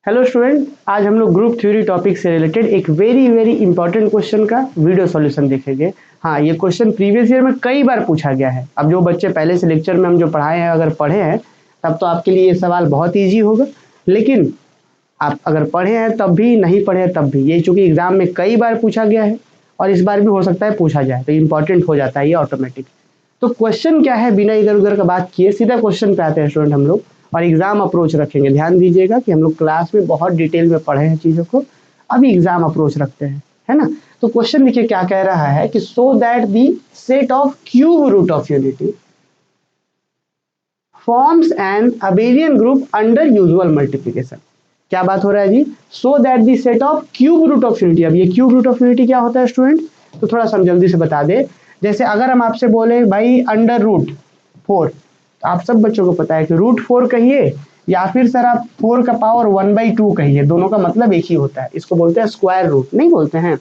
Hello student, आज हम लोग ग्रुप थ्योरी टॉपिक से रिलेटेड एक वेरी इंपॉर्टेंट क्वेश्चन का वीडियो सॉल्यूशन देखेंगे। हाँ, ये क्वेश्चन प्रीवियस ईयर में कई बार पूछा गया है। अब जो बच्चे पहले से लेक्चर में हम जो पढ़ाए हैं अगर पढ़े हैं तब तो आपके लिए ये सवाल बहुत ईजी होगा, लेकिन आप अगर पढ़े हैं तब भी, नहीं पढ़े हैं तब भी, ये चूंकि एग्जाम में कई बार पूछा गया है और इस बार भी हो सकता है पूछा जाए, तो इम्पॉर्टेंट हो जाता है ये ऑटोमेटिक। तो क्वेश्चन क्या है, बिना इधर उधर का बात किए सीधा क्वेश्चन पे आते हैं स्टूडेंट हम लोग, और एग्जाम अप्रोच रखेंगे। ध्यान दीजिएगा कि हम लोग क्लास में बहुत डिटेल में पढ़े हैं चीजों को, अभी एग्जाम अप्रोच रखते हैं, है ना। तो क्वेश्चन देखिए क्या कह रहा है कि so that the set of cube root of unity forms an abelian group under usual multiplication. क्या बात हो रहा है जी? So that the set of cube root of unity. अब ये क्यूब रूट ऑफ यूनिटी क्या होता है स्टूडेंट, तो थोड़ा सा हम जल्दी से बता दे। जैसे अगर हम आपसे बोले भाई अंडर रूट 4, तो आप सब बच्चों को पता है कि रूट 4 कहिए या फिर सर आप 4 का पावर 1/2 कहिए, दोनों का मतलब एक ही होता है। इसको बोलते हैं स्क्वायर रूट, नहीं बोलते हैं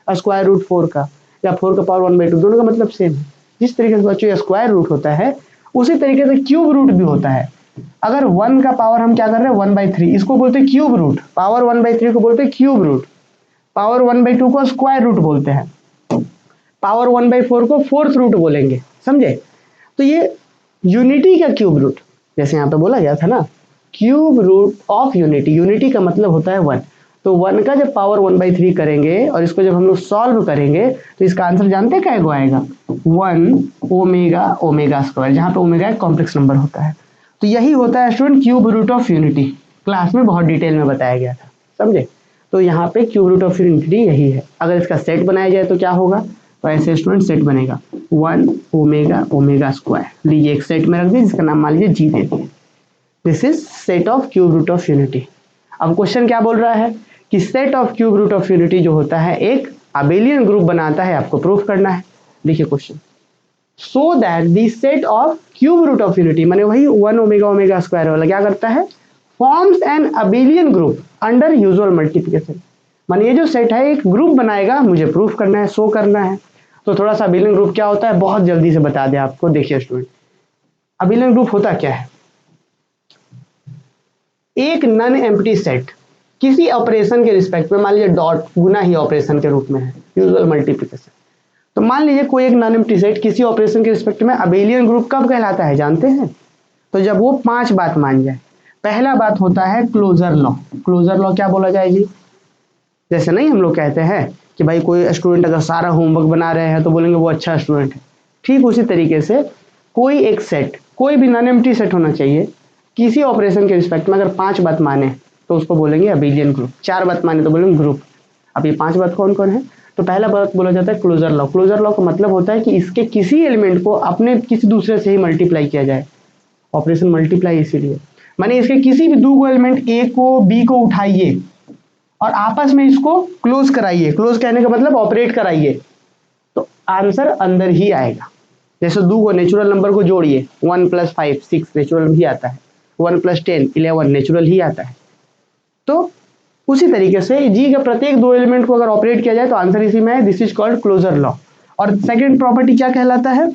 स्क्वायर रूट 4 का या 4 का पावर 1/2, दोनों का मतलब सेम है। जिस तरीके से बच्चों स्क्वायर रूट होता है उसी तरीके से क्यूब रूट भी होता है। अगर 1 का पावर हम क्या कर रहे हैं 1/3, इसको बोलते हैं क्यूब रूट। पावर 1/3 को बोलते हैं क्यूब रूट। पावर 1/2 को स्क्वायर रूट बोलते हैं। पावर 1/4 को फोर्थ रूट बोलेंगे, समझे। तो ये यूनिटी का क्यूब रूट, जैसे यहाँ पे बोला गया था ना, cube root of unity. Unity का मतलब होता है 1। तो 1 का जब पावर 1/3 करेंगे और इसको जब हम लोग सॉल्व करेंगे तो इसका आंसर जानते हैं क्या आएगा, 1 ओमेगा ओमेगा स्क्वायर, जहाँ पे ओमेगा एक कॉम्प्लेक्स नंबर होता है। तो यही होता है student cube root of unity. Class में बहुत डिटेल में बताया गया था, समझे। तो यहाँ पे क्यूब रूट ऑफ यूनिटी यही है। अगर इसका सेट बनाया जाए तो क्या होगा, तो ऐसे स्टूडेंट सेट बनेगा 1 ओमेगा ओमेगा स्क्वायर। लीजिए एक सेट में रख दिए जिसका नाम मान लीजिए जी दे दिए। This is set of cube root of unity. अब क्वेश्चन क्या बोल रहा है कि set of cube root of unity जो होता है एक अबेलियन ग्रुप बनाता है, आपको प्रूफ करना है। देखिए question, so that the set of cube root of unity, माने वही 1 ओमेगा ओमेगा स्क्वायर वाला क्या करता है, forms an abelian group under usual multiplication. माने ये जो सेट है एक ग्रुप बनाएगा, मुझे प्रूफ करना है, शो करना है। तो थोड़ा सा अबेलियन ग्रुप क्या होता है बहुत जल्दी से बता दे आपको। देखिए स्टूडेंट, अबेलियन ग्रुप होता क्या है, एक नन एम्प्टी सेट किसी ऑपरेशन के रिस्पेक्ट में, मान लीजिए डॉट गुना ही ऑपरेशन के रूप में है यूजुअल मल्टीप्लिकेशन। तो मान लीजिए कोई एक नॉन एम्प्टी सेट किसी ऑपरेशन के रिस्पेक्ट में अबेलियन ग्रुप कब कहलाता है जानते हैं, तो जब वो 5 बात मान जाए। पहला बात होता है क्लोजर लॉ। क्लोजर लॉ क्या बोला जाए जी, जैसे नहीं हम लोग कहते हैं कि भाई कोई स्टूडेंट अगर सारा होमवर्क बना रहे हैं तो बोलेंगे वो अच्छा स्टूडेंट है, ठीक उसी तरीके से कोई एक सेट, कोई भी नॉन एम्प्टी सेट होना चाहिए किसी ऑपरेशन के रिस्पेक्ट में, अगर 5 बात माने तो उसको बोलेंगे अबेलियन ग्रुप, 4 बात माने तो बोलेंगे ग्रुप। अब ये 5 बात कौन कौन है, तो पहला बात बोला जाता है क्लोजर लॉ। क्लोजर लॉ का मतलब होता है कि इसके किसी एलिमेंट को अपने किसी दूसरे से ही मल्टीप्लाई किया जाए। ऑपरेशन मल्टीप्लाई इसीलिए, माने इसके किसी भी दो एलिमेंट ए को बी को उठाइए और आपस में इसको क्लोज कराइए। क्लोज कहने का मतलब ऑपरेट कराइए, तो आंसर अंदर ही आएगा। जैसे दो को नेचुरल नंबर को जोड़िए, 1 + 5 6 नेचुरल ही आता है, 1 + 10 11 नेचुरल ही आता है। तो उसी तरीके से जी के प्रत्येक दो एलिमेंट को अगर ऑपरेट किया जाए तो आंसर इसी में है। This is called closure law. और सेकंड प्रॉपर्टी क्या कहलाता है,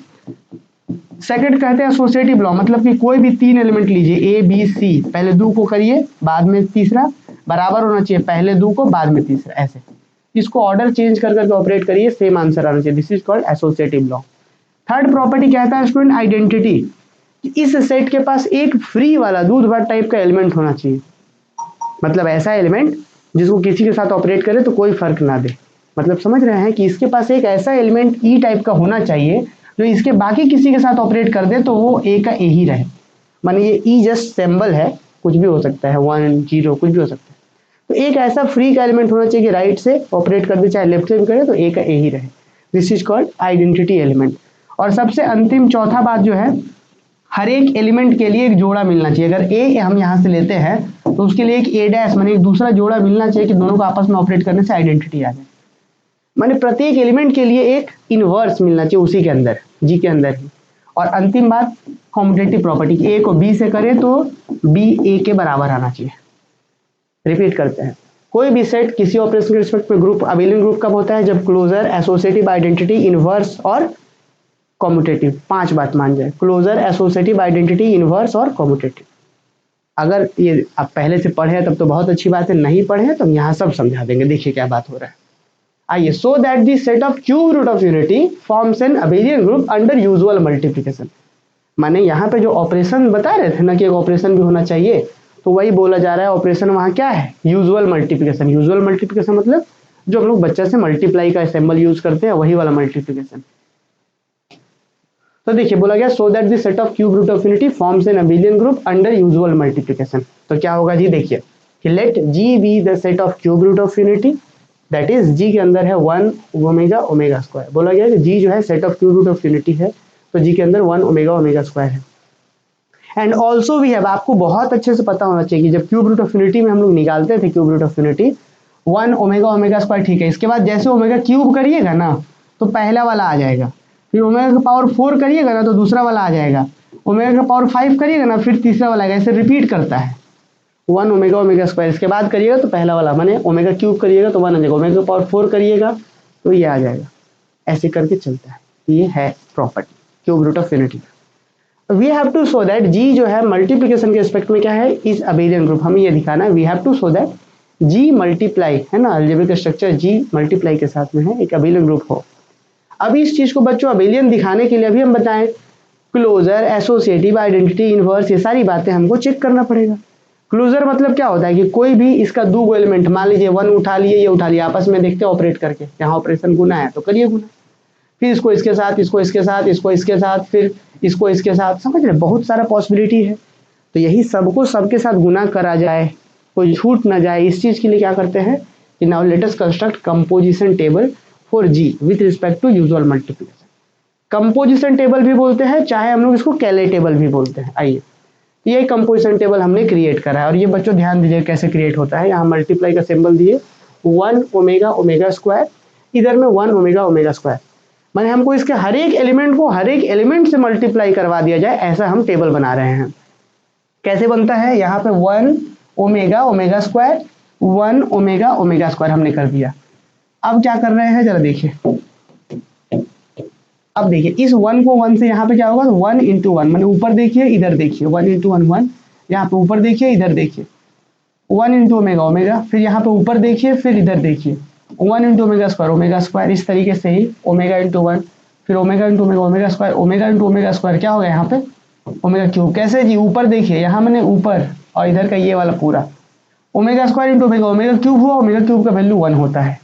सेकंड कहते हैं एसोसिएटिव लॉ। मतलब कि कोई भी 3 एलिमेंट लीजिए ए बी सी, पहले दो को करिए बाद में तीसरा, बराबर होना चाहिए पहले दो को बाद में तीसरा, ऐसे इसको ऑर्डर चेंज कर करके ऑपरेट करिए, सेम आंसर आना चाहिए। This is called associative law. Third property कहता है स्टूडेंट आइडेंटिटी, इस सेट के पास एक फ्री वाला दूध भर टाइप का एलिमेंट होना चाहिए। मतलब ऐसा एलिमेंट जिसको किसी के साथ ऑपरेट करे तो कोई फर्क ना दे। मतलब समझ रहे हैं कि इसके पास एक ऐसा एलिमेंट ई टाइप का होना चाहिए जो इसके बाकी किसी के साथ ऑपरेट कर दे तो वो ए का ए ही रहे। माने ये ई जस्ट सिंबल है, कुछ भी हो सकता है, 1 0 कुछ भी हो सकता है। तो एक ऐसा फ्री का एलिमेंट होना चाहिए कि राइट से ऑपरेट कर दे चाहे लेफ्ट से भी करे तो ए का ए ही रहे। This is called identity element. और सबसे अंतिम चौथा बात जो है, हर एक एलिमेंट के लिए एक जोड़ा मिलना चाहिए। अगर ए हम यहाँ से लेते हैं तो उसके लिए एक ए डैश माने एक दूसरा जोड़ा मिलना चाहिए कि दोनों को आपस में ऑपरेट करने से आइडेंटिटी आ जाए। माने प्रत्येक एलिमेंट के लिए एक इनवर्स मिलना चाहिए उसी के अंदर, जी के अंदर ही। और अंतिम बात कॉम्यूटेटिव प्रॉपर्टी, ए को बी से करे तो बी ए के बराबर आना चाहिए। रिपीट करते हैं, कोई भी सेट किसी ऑपरेशन के रिस्पेक्ट में ग्रुप अबेलियन ग्रुप कब होता है, जब क्लोजर एसोसिएटिव आइडेंटिटी इनवर्स और कॉम्यूटेटिव 5 बात मान जाए। क्लोजर एसोसिएटिव आइडेंटिटी इनवर्स और कॉम्यूटेटिव। अगर ये आप पहले से पढ़े हैं तब तो बहुत अच्छी बात है, नहीं पढ़े हैं तो हम यहाँ सब समझा देंगे। देखिए क्या बात हो रहा है। आइए, so that the set of cube root of unity forms an abelian group under usual multiplication. माने यहाँ पे जो ऑपरेशन बता रहे थे ना कि एक ऑपरेशन भी होना चाहिए, तो वही बोला जा रहा है ऑपरेशन वहाँ क्या है, यूजुअल मल्टीप्लिकेशन। यूजुअल मल्टीप्लिकेशन मतलब जो हम लोग बच्चे से मल्टीप्लाई का सिंबल यूज करते हैं वही वाला मल्टीप्लिकेशन। तो देखिए बोला गया so that the set of cube root of unity forms an abelian group under usual multiplication. तो क्या होगा जी, देखिए कि let G be the set of cube root of unity, that is G के अंदर है 1 ओमेगा ओमेगा स्क्वायर। बोला गया कि जी जो है set of cube root of unity है, तो जी के अंदर 1 ओमेगा ओमेगा स्क्वायर है। एंड ऑल्सो वी हैव, आपको बहुत अच्छे से पता होना चाहिए कि जब क्यूब रूट ऑफ यूनिटी में हम लोग निकालते थे cube root of unity 1 omega omega square, ठीक है, इसके बाद जैसे ओमेगा क्यूब करिएगा ना तो पहला वाला आ जाएगा, फिर ओमेगा का पावर 4 करिएगा ना तो दूसरा वाला आ जाएगा, ओमेगा का पावर 5 करिएगा ना फिर तीसरा वाला आएगा, ऐसे रिपीट करता है 1 ओमेगा ओमेगा स्क्वायर, इसके बाद करिएगा तो पहला वाला, माने ओमेगा क्यूब करिएगा तो 1 आ जाएगा, ओमेगा का पावर 4 करिएगा तो ये आ जाएगा, ऐसे करके चलता है। ये है property cube root of unity. We have to show that G जो है मल्टीप्लिकेशन के रिस्पेक्ट में क्या है, इज अबेलियन ग्रुप। हमें ये दिखाना है, we have to show that G multiply है ना, अलजेब्रिक स्ट्रक्चर जी मल्टीप्लाई के साथ में है, एक अबेलियन ग्रुप हो। अब इस चीज को बच्चों अबेलियन दिखाने के लिए अभी हम बताएं क्लोजर, एसोसिएटिव, आइडेंटिटी, इनवर्स, ये सारी बातें हमको चेक करना पड़ेगा। क्लोजर मतलब क्या होता है कि कोई भी इसका दो एलिमेंट, मान लीजिए 1 उठा लिए ये उठा लिया, आपस में देखते हैं ऑपरेट करके, यहाँ ऑपरेशन गुना है तो करिए गुना, फिर इसको इसके साथ, इसको इसके साथ, इसको इसके साथ, फिर इसको इसके साथ, समझ रहे, बहुत सारा पॉसिबिलिटी है। तो यही सबको सबके साथ गुना करा जाए, कोई छूट ना जाए, इस चीज के लिए क्या करते हैं कि now let us construct composition table for G with respect to usual multiplication. Composition table भी बोलते हैं, चाहे हम लोग इसको कैले टेबल भी बोलते हैं। आइए, ये कंपोजिशन टेबल हमने क्रिएट करा है, और ये बच्चों ध्यान दीजिए कैसे क्रिएट होता है। यहाँ मल्टीप्लाई का सिंबल दिए 1 ओमेगा ओमेगा स्क्वायर, इधर में 1 ओमेगा ओमेगा स्क्वायर, माने हमको इसके हर एक एलिमेंट को हर एक एलिमेंट से मल्टीप्लाई करवा दिया जाए, ऐसा हम टेबल बना रहे हैं। कैसे बनता है, यहाँ पे 1 omega omega square 1 omega omega square हमने कर दिया। अब क्या कर रहे हैं जरा देखिए, अब देखिए इस 1 को 1 से यहाँ पे क्या होगा, 1 इंटू 1, मैंने ऊपर देखिए इधर देखिए 1 इंटू 1 1, यहाँ पे ऊपर देखिए इधर देखिए 1 इंटू ओमेगा ओमेगा, फिर यहाँ पे ऊपर देखिए फिर इधर देखिए 1 इंटू ओमेगा स्क्वायर, इस तरीके से ही ओमेगा इंटू 1, फिर omega into omega square, omega into omega square क्या होगा यहाँ पे ओमेगा क्यूब। कैसे जी, ऊपर देखिए यहाँ मैंने ऊपर और इधर का ये वाला पूरा omega square into omega cube हुआ, ओमेगा क्यूब का वैल्यू 1 होता है,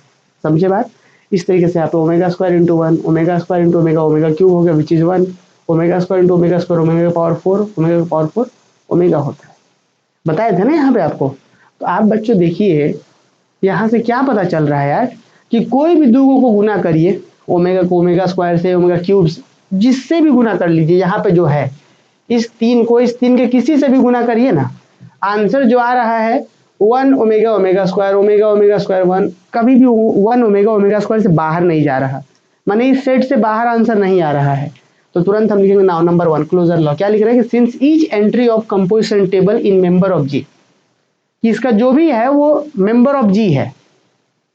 समझे बात। इस तरीके से यहाँ पे omega square into 1 omega square into omega cube हो गया which is 1, omega square into omega square omega का पावर 4 ओमेगा का पावर 4 ओमेगा होता है, बताया था ना यहाँ पे आपको। तो आप बच्चों देखिए यहाँ से क्या पता चल रहा है यार कि कोई भी दो को गुना करिए, ओमेगा को ओमेगा स्क्वायर से, ओमेगा क्यूब जिससे भी गुना कर लीजिए, यहाँ पे जो है इस 3 को इस 3 के किसी से भी गुना करिए ना, आंसर जो आ रहा है 1 ओमेगा ओमेगा स्क्वायर 1, कभी भी 1 ओमेगा ओमेगा स्क्वायर से बाहर नहीं जा रहा, माने इस सेट से बाहर आंसर नहीं आ रहा है। तो तुरंत हम लिखेंगे नाउ नंबर 1 क्लोजर लॉ, क्या लिख रहे हैं कि since each entry of composition table in member of G, कि इसका जो भी है वो मेंबर ऑफ जी है।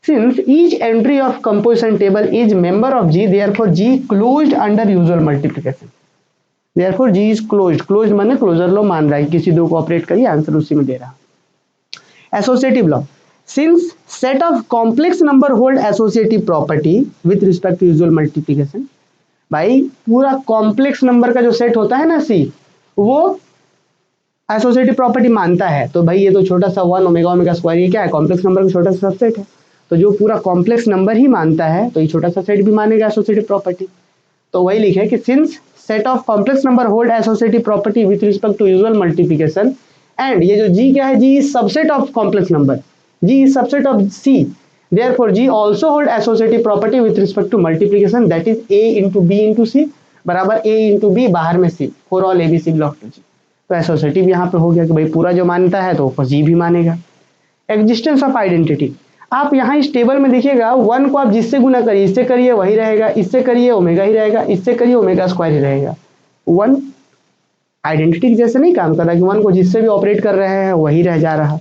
Since each entry of composition table is member of G, therefore G closed under usual multiplication, therefore G is closed, closed माने closure law मान रहा है, किसी दो को ऑपरेट करिए आंसर उसी में दे रहा। Associative law, since set of complex number hold associative property with respect to usual multiplication, भाई पूरा कॉम्प्लेक्स नंबर का जो सेट होता है ना सी, वो एसोसिएटिव प्रॉपर्टी मानता है। तो भाई ये तो छोटा सा 1 ओमेगा ओमेगा स्क्वायर ये क्या है, कॉम्प्लेक्स नंबर का छोटा सा सबसेट है, तो जो पूरा कॉम्प्लेक्स नंबर ही मानता है तो ये छोटा सा सेट भी मानेगा एसोसिएटिव प्रॉपर्टी। तो वही लिखे कि since set of complex number hold associative property with respect to usual multiplication, and ये जो जी क्या है, G is subset of complex number, G is subset of C, therefore g also hold associative property with respect to multiplication, that is a into b into c बराबर a into b बाहर में c, for all abc belong to g। तो associative यहाँ पे हो गया कि भाई पूरा जो मानता है तो ऊपर जी भी मानेगा। एग्जिस्टेंस ऑफ आइडेंटिटी, आप यहाँ इस टेबल में देखिएगा 1 को आप जिससे गुना करिए इससे करिए वही रहेगा, इससे करिए ओमेगा ही रहेगा, इससे करिए ओमेगा स्क्वायर ही रहेगा। 1 आइडेंटिटी जैसे नहीं काम कर रहा कि 1 को जिससे भी ऑपरेट कर रहे हैं वही रह जा रहा।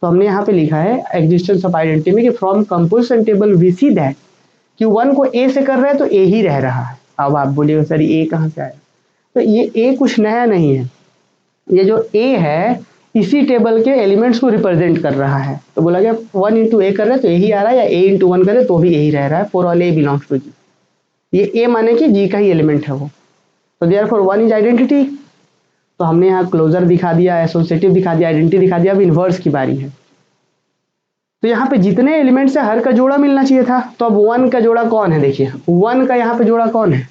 तो हमने यहाँ पे लिखा है एग्जिस्टेंस ऑफ आइडेंटिटी में कि from composition table we see that कि 1 को ए से कर रहे हैं तो ए ही रह रहा है। अब आप बोलिएगा सर ए कहाँ से आया, तो ये ए कुछ नया नहीं है, ये जो ए है इसी टेबल के एलिमेंट्स को रिप्रेजेंट कर रहा है। तो बोला गया 1 इंटू ए कर रहे हैं तो यही आ रहा है, या ए इंटू 1 करे तो भी यही रह रहा है, for all A belongs to G. ये ए माने कि जी का ही एलिमेंट है वो, तो देयरफॉर 1 इज आइडेंटिटी। तो हमने यहाँ क्लोजर दिखा दिया, एसोसिएटिव दिखा दिया, आइडेंटिटी दिखा दिया, अब इन्वर्स की बारी है। तो यहाँ पे जितने एलिमेंट्स है हर का जोड़ा मिलना चाहिए था, तो अब 1 का जोड़ा कौन है, देखिए 1 का यहाँ पे जोड़ा कौन है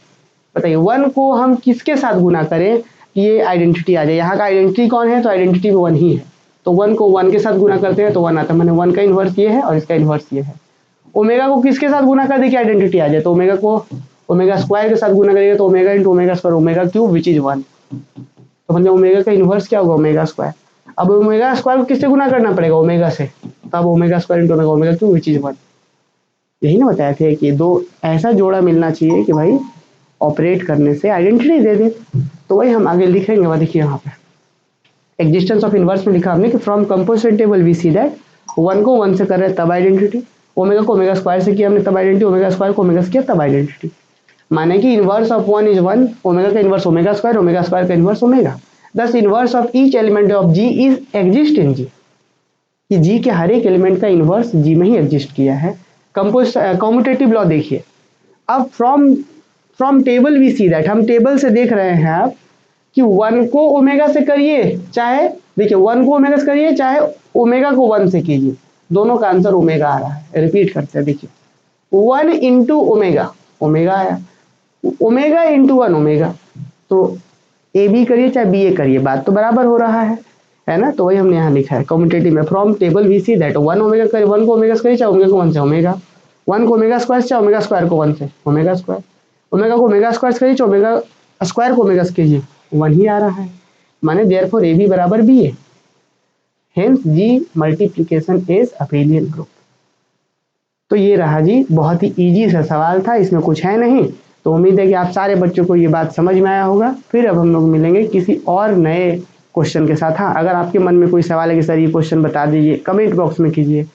बताइए। 1 को हम किसके साथ गुना करें कि ये आइडेंटिटी आ जाए, यहाँ का आइडेंटिटी कौन है, तो आइडेंटिटी 1 ही है, तो 1 को 1 के साथ गुना करते हैं तो 1 आता है, मैंने 1 का इन्वर्स ये है और इसका इन्वर्स ये है। ओमेगा को किसके साथ गुना कर दे कि आइडेंटिटी आ जाए, तो ओमेगा को ओमेगा स्क्वायर के साथ गुना करेंगे तो omega into omega square omega cube which is 1। तो मतलब ओमेगा का इन्वर्स क्या होगा, ओमेगा स्क्वायर। अब ओमेगा स्क्वायर को किससे गुना करना पड़ेगा, ओमेगा से, तब omega square into omega omega cube which is 1। यही ना बताया थे कि दो ऐसा जोड़ा मिलना चाहिए कि भाई ऑपरेट करने से आइडेंटिटी दे दे। तो वही हम आगे लिखेंगे, वह देखिए यहाँ पे एग्जिस्टेंस ऑफ इनवर्स में लिखा हमने कि from composition table we see that 1 को 1 से कर रहे हैं तब आइडेंटिटी, ओमेगा को ओमेगा स्क्वायर से किया हमने तब आइडेंटिटी, ओमेगा स्क्वायर को ओमेगा से किया तब आइडेंटिटी। माने कि इनवर्स ऑफ 1 इज 1, ओमेगा का इनवर्स ओमेगा स्क्वायर का inverse omega. Thus inverse of each element of G is exist in G, कि जी के हर एक एलिमेंट का इनवर्स जी में ही एग्जिस्ट किया है। कम्यूटेटिव लॉ देखिए, अब from table we see that, हम टेबल से देख रहे हैं आप कि 1 को ओमेगा से करिए चाहे, देखिए 1 को ओमेगा से करिए चाहे ओमेगा को 1 से कीजिए, दोनों का आंसर ओमेगा आ रहा है। रिपीट करते हैं, देखिए 1 इंटू ओमेगा, ओमेगा आया, ओमेगा इंटू 1 ओमेगा, तो ए बी करिए चाहे बी ए करिए बात तो बराबर हो रहा है ना। तो वही हमने यहाँ लिखा है कम्यूटेटिव में, from table we see that 1 omega करिए, 1 को ओमेगा से करिए चाहे ओमेगा को 1 से ओमेगा, 1 को ओमेगा स्क्वायर चाहे ओमेगा स्क्वायर को 1 से ओमेगा स्क्वायर, ओमेगा को ओमेगा स्क्वायर से करिए चाहे ओमेगा स्क्वायर को ओमेगा से कीजिए 1 ही आ रहा है। माने देयरफॉर ए बी बराबर B A, hence G multiplication is abelian group. तो ये रहा जी, बहुत ही इजी सा सवाल था, इसमें कुछ है नहीं। तो उम्मीद है कि आप सारे बच्चों को ये बात समझ में आया होगा। फिर अब हम लोग मिलेंगे किसी और नए क्वेश्चन के साथ। हाँ, अगर आपके मन में कोई सवाल है कि सर ये क्वेश्चन बता दीजिए, कमेंट बॉक्स में कीजिए,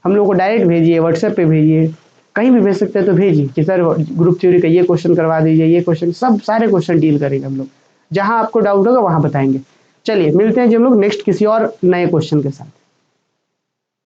हम लोग को डायरेक्ट भेजिए, व्हाट्सएप पे भेजिए, कहीं भी भेज सकते हैं तो भेजिए कि सर ग्रुप थ्योरी का ये क्वेश्चन करवा दीजिए, ये क्वेश्चन, सब सारे क्वेश्चन डील करेंगे हम लोग, जहाँ आपको डाउट होगा वहाँ बताएंगे। चलिए मिलते हैं जी हम लोग नेक्स्ट किसी और नए क्वेश्चन के साथ।